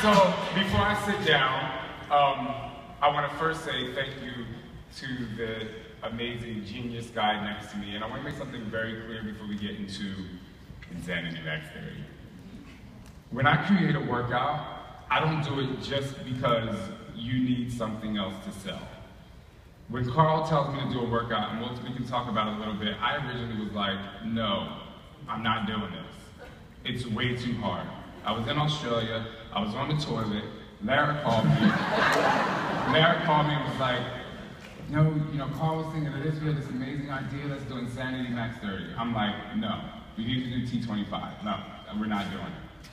So, before I sit down, I want to first say thank you to the amazing genius guy next to me, and I want to make something very clear before we get into Insanity Max30. When I create a workout, I don't do it just because you need something else to sell. When Carl tells me to do a workout, and we can talk about it a little bit, I originally was like, no, I'm not doing this. It's way too hard. I was in Australia, I was on the toilet, Lara called me. Lara called me and was like, no, Carl was thinking of this, we had this amazing idea, let's do Insanity Max30. I'm like, no, we need to do T25. No, we're not doing it.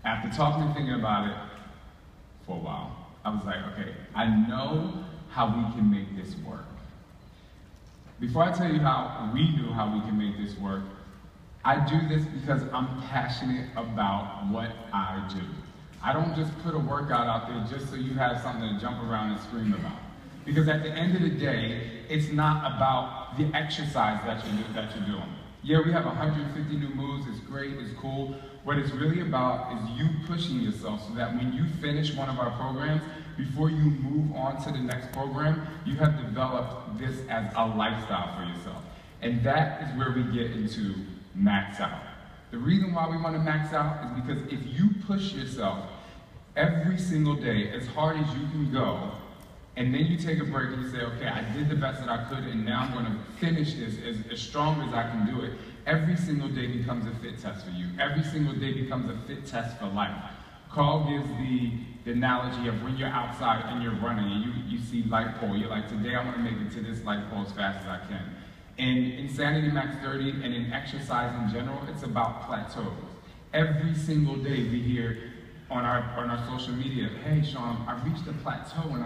After talking and thinking about it for a while, I was like, okay, I know how we can make this work. Before I tell you how we knew how we can make this work, I do this because I'm passionate about what I do. I don't just put a workout out there just so you have something to jump around and scream about. Because at the end of the day, it's not about the exercise that you're doing. Yeah, we have 150 new moves, it's great, it's cool. What it's really about is you pushing yourself so that when you finish one of our programs, before you move on to the next program, you have developed this as a lifestyle for yourself. And that is where we get into max out. The reason why we want to max out is because if you push yourself every single day as hard as you can go, and then you take a break and you say, okay, I did the best that I could, and now I'm going to finish this as strong as I can do it. Every single day becomes a fit test for you. Every single day becomes a fit test for life. Carl gives the analogy of when you're outside and you're running and you see light pole. You're like, today I want to make it to this light pole as fast as I can. In Insanity Max30 and in exercise in general, it's about plateaus. Every single day we hear on our social media, hey Sean, I reached a plateau and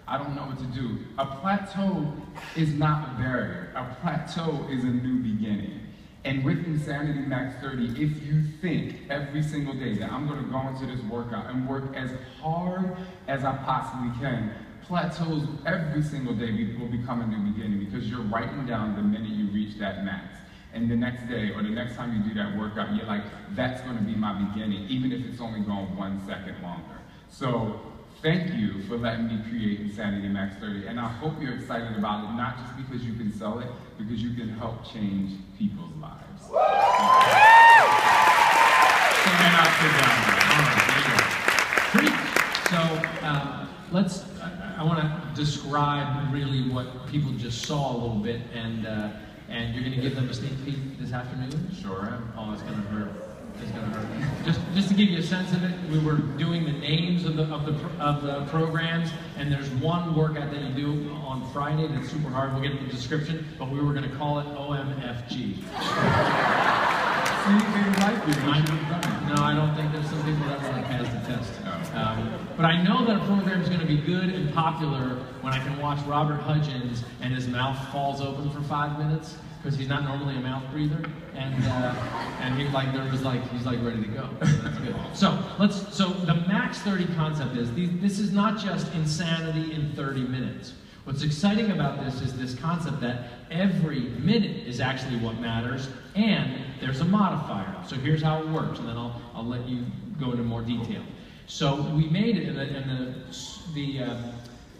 I don't know what to do. A plateau is not a barrier. A plateau is a new beginning. And with Insanity Max30, if you think every single day that I'm going to go into this workout and work as hard as I possibly can, plateaus every single day will become a new beginning because you're writing down the minute you reach that max. And the next day or the next time you do that workout, you're like, that's going to be my beginning, even if it's only going 1 second longer. So thank you for letting me create Insanity Max30, and I hope you're excited about it, not just because you can sell it, because you can help change people's lives. I want to describe really what people just saw a little bit, and you're going to give them a sneak peek this afternoon? Sure am. Oh, it's going to hurt. It's going to hurt. Just to give you a sense of it, we were doing the names of the programs, and there's one workout that you do on Friday that's super hard. We'll get the description, but we were going to call it OMFG. No, I don't think there's some people that really pass the test. But I know that a program is going to be good and popular when I can watch Robert Hudgens and his mouth falls open for 5 minutes because he's not normally a mouth breather, and he's like ready to go. So that's good. So the Max30 concept is this is not just insanity in 30 minutes. What's exciting about this is this concept that every minute is actually what matters, and there's a modifier. So here's how it works, and then I'll let you go into more detail. So we made it, and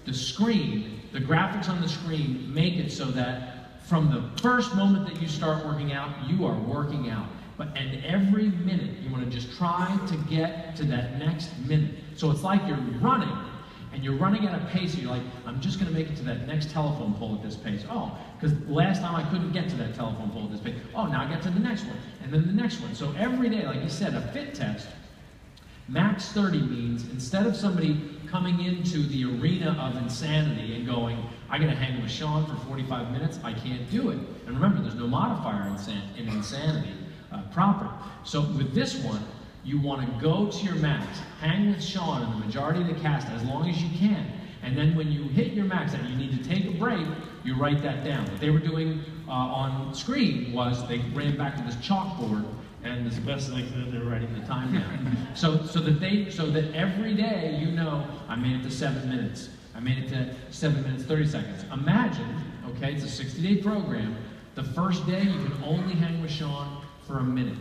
the screen, the graphics on the screen make it so that from the first moment that you start working out, you are working out. And every minute, you want to just try to get to that next minute. So it's like you're running, and you're running at a pace, and you're like, I'm just going to make it to that next telephone pole at this pace. Oh, because last time I couldn't get to that telephone pole at this pace. Oh, now I get to the next one, and then the next one. So every day, like you said, a fit test, Max30 means instead of somebody coming into the arena of insanity and going, I got to hang with Sean for 45 minutes, I can't do it. And remember, there's no modifier in insanity proper. So with this one, you want to go to your max, hang with Sean and the majority of the cast as long as you can. And then when you hit your max and you need to take a break, you write that down. What they were doing on screen was they ran back to this chalkboard, and as best as they could, they were writing the time down. so that every day you know, I made it to 7 minutes. I made it to 7 minutes, 30 seconds. Imagine, okay, it's a 60-day program. The first day you can only hang with Sean for a minute.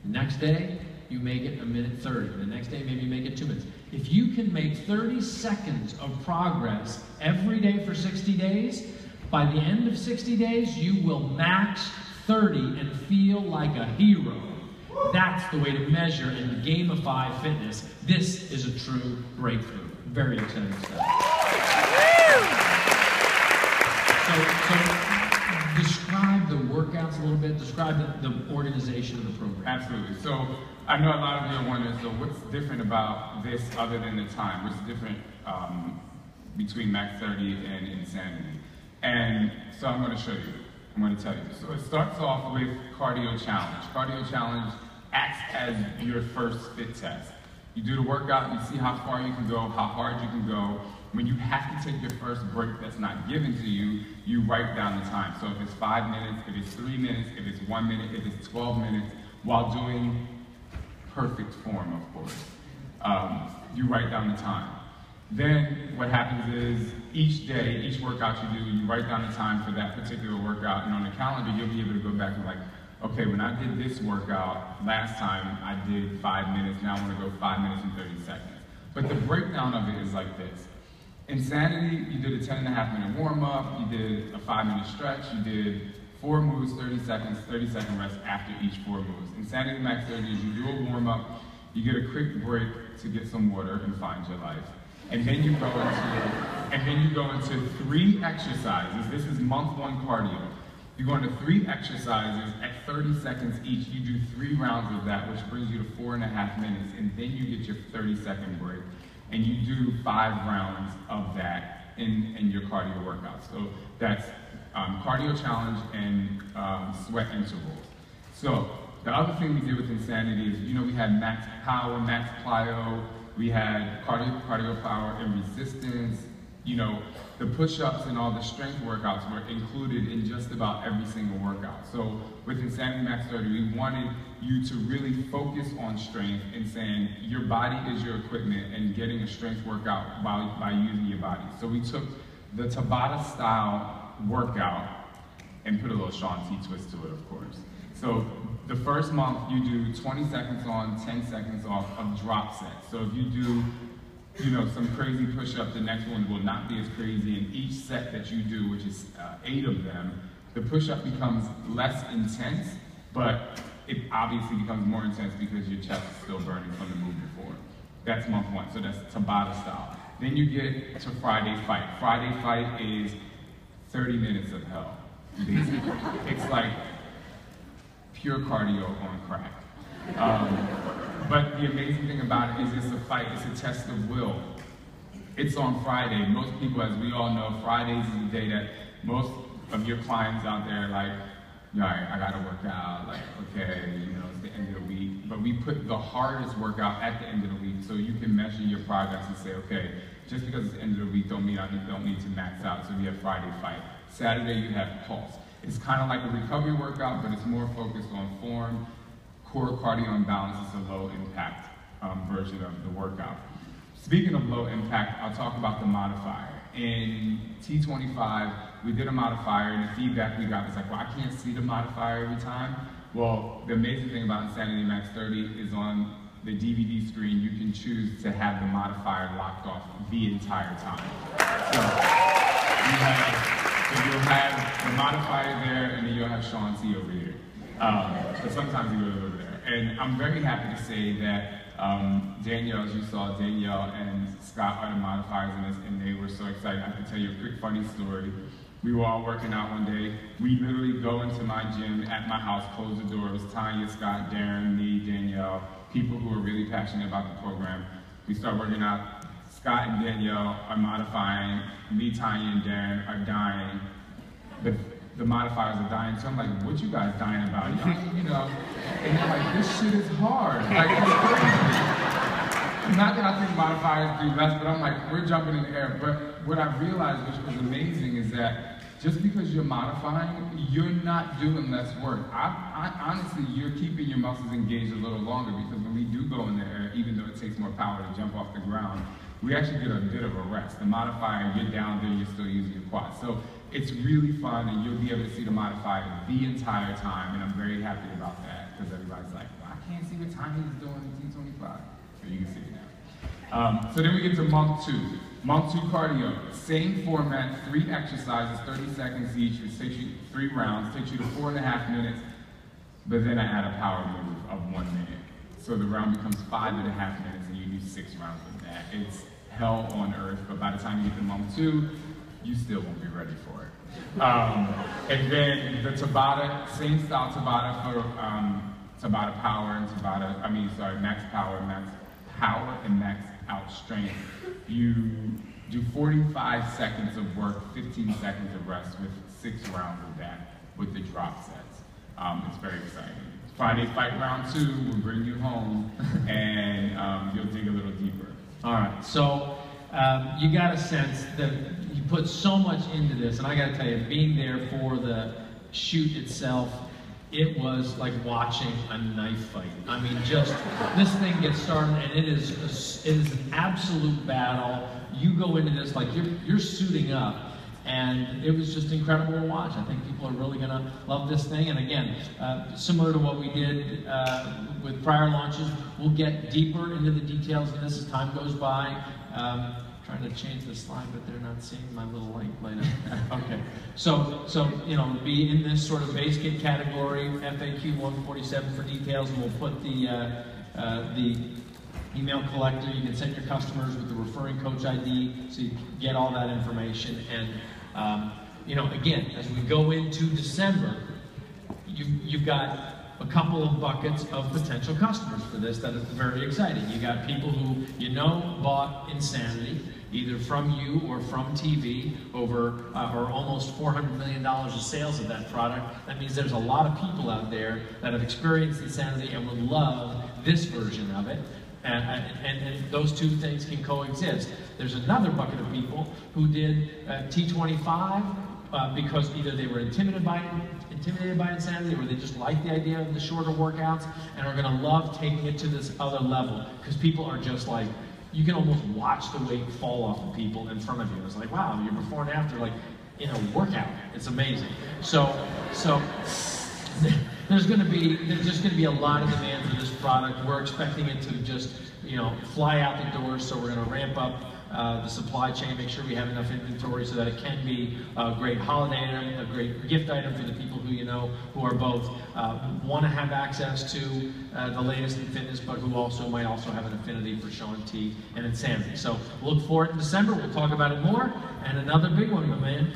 The next day, you make it 1:30. The next day, maybe you make it 2 minutes. If you can make 30 seconds of progress every day for 60 days, by the end of 60 days, you will max 30 and feel like a hero. That's the way to measure and gamify fitness. This is a true breakthrough. Very exciting stuff. So describe the workouts a little bit. Describe the organization of the program. Absolutely. So I know a lot of you are wondering, so what's different about this other than the time? What's different between Max30 and Insanity? And so I'm going to show you. I'm going to tell you. So it starts off with Cardio Challenge. Cardio Challenge acts as your first fit test. You do the workout, you see how far you can go, how hard you can go. When you have to take your first break that's not given to you, you write down the time. So if it's 5 minutes, if it's 3 minutes, if it's 1 minute, if it's 12 minutes, while doing perfect form, of course. You write down the time. Then what happens is each day, each workout you do, you write down the time for that particular workout, and on the calendar you'll be able to go back and like, okay, when I did this workout last time, I did 5 minutes, now I want to go 5 minutes and 30 seconds. But the breakdown of it is like this. Insanity, you did a 10.5-minute warm-up, you did a 5-minute stretch, you did 4 moves, 30 seconds, 30-second rest after each 4 moves. Insanity Max30 is you do a warm-up, you get a quick break to get some water and find your life. And then you go into 3 exercises. This is month 1 cardio. You go into 3 exercises at 30 seconds each. You do 3 rounds of that, which brings you to 4.5 minutes, and then you get your 30-second break. And you do 5 rounds of that in your cardio workout. So that's cardio challenge and sweat intervals. So the other thing we did with Insanity is, we had max power, max plyo, we had cardio power and resistance. The push-ups and all the strength workouts were included in just about every single workout. So with Insanity Max30, we wanted you to really focus on strength and saying your body is your equipment and getting a strength workout by using your body. So we took the Tabata style workout and put a little ShaunT twist to it, of course. So the first month you do 20 seconds on, 10 seconds off of drop sets. So if you do some crazy push-up, the next one will not be as crazy, and each set that you do, which is 8 of them, the push-up becomes less intense, but it obviously becomes more intense because your chest is still burning from the move before. That's month 1, so that's Tabata style. Then you get to Friday Fight. Friday Fight is 30 minutes of hell, basically. It's like pure cardio on crack. But the amazing thing about it is it's a fight, it's a test of will. It's on Friday. Most people, as we all know, Fridays is the day that most of your clients out there are like, I gotta work out, like, okay, it's the end of the week. But we put the hardest workout at the end of the week so you can measure your progress and say, okay, just because it's the end of the week don't mean I don't need to max out. So we have Friday Fight. Saturday you have Pulse. It's kind of like a recovery workout, but it's more focused on form. Core cardio and balance is a low impact version of the workout. Speaking of low impact, I'll talk about the modifier. In T25, we did a modifier, and the feedback we got was like, well, I can't see the modifier every time. Well, the amazing thing about Insanity Max30 is on the DVD screen, you can choose to have the modifier locked off the entire time. So you'll have the modifier there, and then you'll have ShaunT over here. But sometimes you go over there. And I'm very happy to say that Danielle, as you saw, Danielle and Scott are the modifiers in this, and they were so excited. I can tell you a quick funny story. We were all working out one day. We literally go into my gym at my house, close the door. It was Tanya, Scott, Darren, me, Danielle, people who are really passionate about the program. We start working out. Scott and Danielle are modifying. Me, Tanya, and Darren are dying. The modifiers are dying. So I'm like, what you guys dying about? And they're like, this shit is hard. Like, it's crazy. Not that I think modifiers do less, but I'm like, we're jumping in the air. But what I realized, which was amazing, is that just because you're modifying, you're not doing less work. Honestly, you're keeping your muscles engaged a little longer, because when we do go in the air, even though it takes more power to jump off the ground, we actually get a bit of a rest. The modifier, you're down there, you're still using your quads. So it's really fun, and you'll be able to see the modifier the entire time, and I'm very happy about that, because everybody's like, well, I can't see what time he's doing in T25. So you can see it now. So then we get to month 2. Month 2 cardio, same format, 3 exercises, 30 seconds each, which takes you 3 rounds, takes you to 4.5 minutes, but then I add a power move of 1 minute. So the round becomes 5.5 minutes and you do 6 rounds of that. It's hell on earth, but by the time you get to month 2, you still won't be ready for it. And then the Tabata, same style Tabata for Tabata power and max power, and max out strength. You do 45 seconds of work, 15 seconds of rest with 6 rounds of that with the drop sets. It's very exciting. Friday fight round 2 will bring you home and you'll dig a little deeper. All right, so you got a sense that you put so much into this, and I got to tell you, being there for the shoot itself, it was like watching a knife fight. I mean, just this thing gets started, and it is an absolute battle. You go into this like you're suiting up, and it was just incredible to watch. I think people are really gonna love this thing. And again, similar to what we did with prior launches, we'll get deeper into the details of this as time goes by. Trying to change the slide, but they're not seeing my little light up. Okay, so you know, be in this sort of base kit category, FAQ 147 for details, and we'll put the email collector. You can send your customers with the referring coach ID, so you get all that information. And you know, again, as we go into December, you've got a couple of buckets of potential customers for this that is very exciting. You got people who you know bought Insanity, either from you or from TV, over or almost $400 million of sales of that product. That means there's a lot of people out there that have experienced Insanity and would love this version of it. And those two things can coexist. There's another bucket of people who did T25 because either they were intimidated by Insanity, or they just like the idea of the shorter workouts and are going to love taking it to this other level, because people are just like, you can almost watch the weight fall off of people in front of you. It's like, wow, you're before and after, like in a workout. It's amazing. So there's just going to be a lot of demand for this product. We're expecting it to just, you know, fly out the doors. So we're going to ramp up the supply chain, make sure we have enough inventory so that it can be a great holiday item, a great gift item for the people who you know, who are both want to have access to the latest in fitness, but who also might also have an affinity for ShaunT and Insanity. So look for it in December. We'll talk about it more. And another big one, my man.